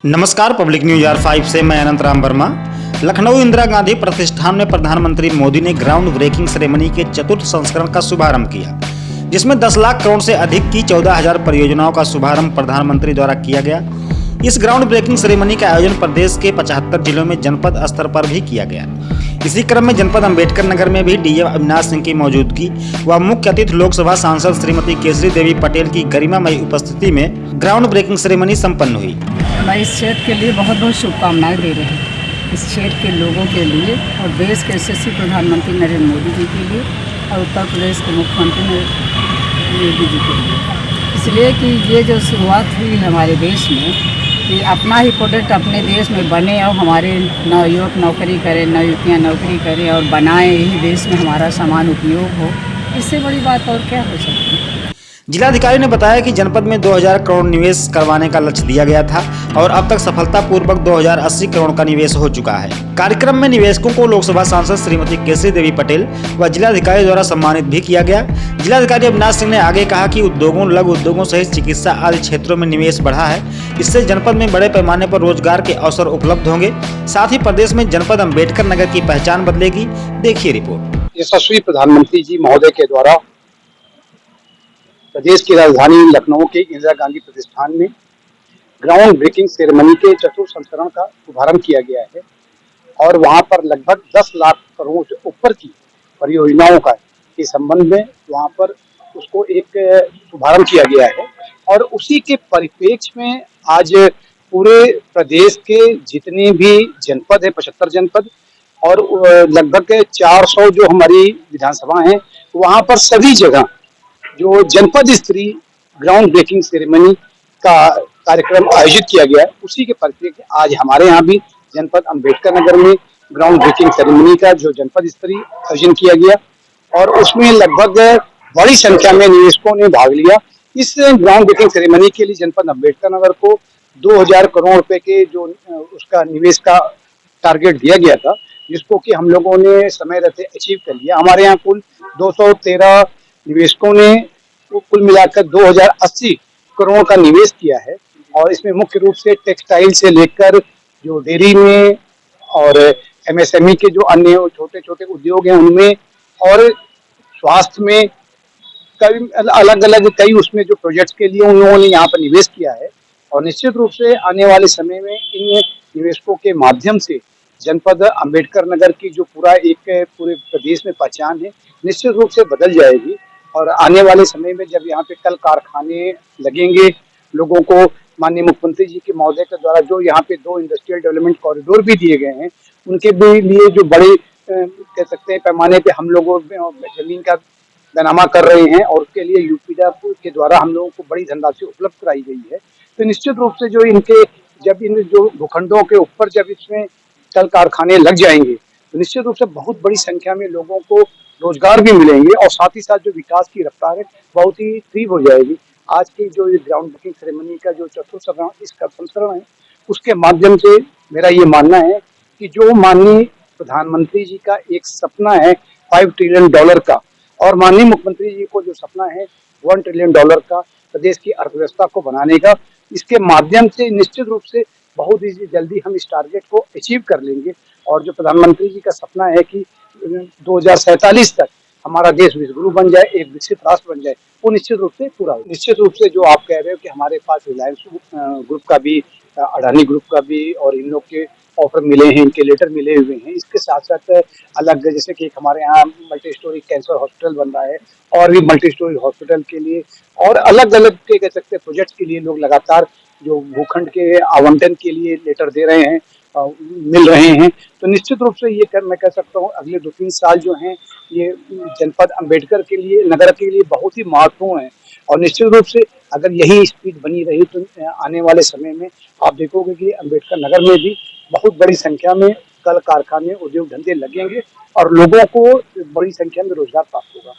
नमस्कार, public news R5 से मैं अनंत राम वर्मा। लखनऊ इंदिरा गांधी प्रतिष्ठान में प्रधानमंत्री मोदी ने ग्राउंड ब्रेकिंग सेरेमनी के चतुर्थ संस्करण का शुभारंभ किया, जिसमें 10 लाख करोड़ से अधिक की 14,000 परियोजनाओं का शुभारंभ प्रधानमंत्री द्वारा किया गया। इस ग्राउंड ब्रेकिंग सेरेमनी का आयोजन प्रदेश के 75 जिलों में जनपद स्तर पर भी किया गया। इसी क्रम में जनपद अम्बेडकर नगर में भी डीएम अविनाश सिंह की मौजूदगी व मुख्य अतिथि लोकसभा सांसद श्रीमती केसरी देवी पटेल की गरिमामयी उपस्थिति में ग्राउंड ब्रेकिंग सेरेमनी संपन्न हुई। मैं इस क्षेत्र के लिए बहुत बहुत शुभकामनाएं दे रही हूँ, इस क्षेत्र के लोगों के लिए और देश के यशस्वी प्रधानमंत्री नरेंद्र मोदी जी के लिए और उत्तर प्रदेश के मुख्यमंत्री योगी जी के लिए। इसलिए कि ये जो शुरुआत हुई है हमारे देश में कि अपना ही प्रोडक्ट अपने देश में बने और हमारे नवयुवक नौकरी करें, नवयुवतियाँ नौकरी करें और बनाएं, यही देश में हमारा समान उपयोग हो, इससे बड़ी बात और क्या हो सकती है। जिलाधिकारी ने बताया कि जनपद में 2000 करोड़ निवेश करवाने का लक्ष्य दिया गया था और अब तक सफलतापूर्वक 2080 करोड़ का निवेश हो चुका है। कार्यक्रम में निवेशकों को लोकसभा सांसद श्रीमती केसरी देवी पटेल व जिलाधिकारी द्वारा सम्मानित भी किया गया। जिलाधिकारी अविनाश सिंह ने आगे कहा कि उद्योगों, लघु उद्योगों सहित चिकित्सा आदि क्षेत्रों में निवेश बढ़ा है। इससे जनपद में बड़े पैमाने पर रोजगार के अवसर उपलब्ध होंगे। साथ ही प्रदेश में जनपद अम्बेडकर नगर की पहचान बदलेगी। देखिए रिपोर्ट। यशस्वी प्रधानमंत्री जी महोदय के द्वारा प्रदेश की राजधानी लखनऊ के इंदिरा गांधी प्रतिष्ठान में ग्राउंड ब्रेकिंग सेरेमनी के चतुर्थ संस्करण का शुभारंभ किया गया है और वहां पर लगभग 10 लाख करोड़ से ऊपर की परियोजनाओं का के संबंध में वहां पर उसको एक शुभारंभ किया गया है। और उसी के परिप्रेक्ष्य में आज पूरे प्रदेश के जितने भी जनपद है, 75 जनपद और लगभग 400 जो हमारी विधानसभा हैं, वहां पर सभी जगह जो जनपद स्तरीय ग्राउंड ब्रेकिंग सेरेमनी का कार्यक्रम आयोजित किया गया है। उसी के परिप्रेक्ष्य में आज हमारे यहाँ भी जनपद अम्बेडकर नगर में ग्राउंड ब्रेकिंग सेरेमनी का जो जनपद स्तरीय आयोजन किया गया और उसमें लगभग बड़ी संख्या में निवेशकों ने भाग लिया। इस ग्राउंड ब्रेकिंग सेरेमनी के लिए जनपद अम्बेडकर नगर को 2000 करोड़ रुपए के जो उसका निवेश का टारगेट दिया गया था, जिसको कि हम लोगों ने समय रहते अचीव कर लिया। हमारे यहाँ कुल 213 निवेशकों ने कुल मिलाकर 2080 करोड़ का निवेश किया है और इसमें मुख्य रूप से टेक्सटाइल से लेकर जो डेयरी में और एमएसएमई के जो अन्य छोटे छोटे उद्योग हैं उनमें और स्वास्थ्य में कई अलग अलग कई उसमें जो प्रोजेक्ट्स के लिए उन लोगों ने यहाँ पर निवेश किया है। और निश्चित रूप से आने वाले समय में इन निवेशकों के माध्यम से जनपद अम्बेडकर नगर की जो पूरे प्रदेश में पहचान है निश्चित रूप से बदल जाएगी। और आने वाले समय में जब यहाँ पे कल कारखाने लगेंगे, लोगों को माननीय मुख्यमंत्री जी के महोदय के द्वारा जो यहाँ पे 2 इंडस्ट्रियल डेवलपमेंट कॉरिडोर भी दिए गए हैं, उनके भी लिए जो बड़े कह सकते हैं पैमाने पे हम लोगों जमीन का बैनामा कर रहे हैं और उसके लिए यूपीडा के द्वारा हम लोगों को बड़ी धनराशि उपलब्ध कराई गई है। तो निश्चित रूप से जो इन जो भूखंडों के ऊपर जब इसमें कल कारखाने लग जाएंगे तो निश्चित रूप से बहुत बड़ी संख्या में लोगों को रोजगार भी मिलेंगे और साथ ही साथ जो विकास की रफ्तार है बहुत ही तीव्र हो जाएगी। आज की जो ये ग्राउंड ब्रेकिंग सेरेमनी का जो चतुर्थ संस्करण है उसके माध्यम से मेरा ये मानना है कि जो माननीय प्रधानमंत्री जी का एक सपना है $5 ट्रिलियन का और माननीय मुख्यमंत्री जी को जो सपना है $1 ट्रिलियन का प्रदेश की अर्थव्यवस्था को बनाने का, इसके माध्यम से निश्चित रूप से बहुत ही जल्दी हम इस टारगेट को अचीव कर लेंगे। और जो प्रधानमंत्री जी का सपना है कि 2047 तक हमारा देश विश्वगुरु बन जाए, एक विकसित राष्ट्र बन जाए, वो निश्चित रूप से पूरा हो। निश्चित रूप से जो आप कह रहे हो कि हमारे पास रिलायंस ग्रुप का भी, अडानी ग्रुप का भी और इन लोग के ऑफर मिले हैं, इनके लेटर मिले हुए हैं। इसके साथ साथ अलग जैसे कि हमारे यहाँ मल्टी स्टोरी कैंसर हॉस्पिटल बन रहा है और भी मल्टी स्टोरी हॉस्पिटल के लिए और अलग अलग के कह सकते हैं प्रोजेक्ट्स के लिए लोग लगातार जो भूखंड के आवंटन के लिए लेटर दे रहे हैं, मिल रहे हैं। तो निश्चित रूप से मैं कह सकता हूँ अगले 2-3 साल जो हैं ये जनपद अम्बेडकर के लिए, नगर के लिए बहुत ही महत्वपूर्ण है। और निश्चित रूप से अगर यही स्पीड बनी रही तो आने वाले समय में आप देखोगे कि अम्बेडकर नगर में भी बहुत बड़ी संख्या में कल कारखाने, उद्योग धंधे लगेंगे और लोगों को बड़ी संख्या में रोजगार प्राप्त होगा।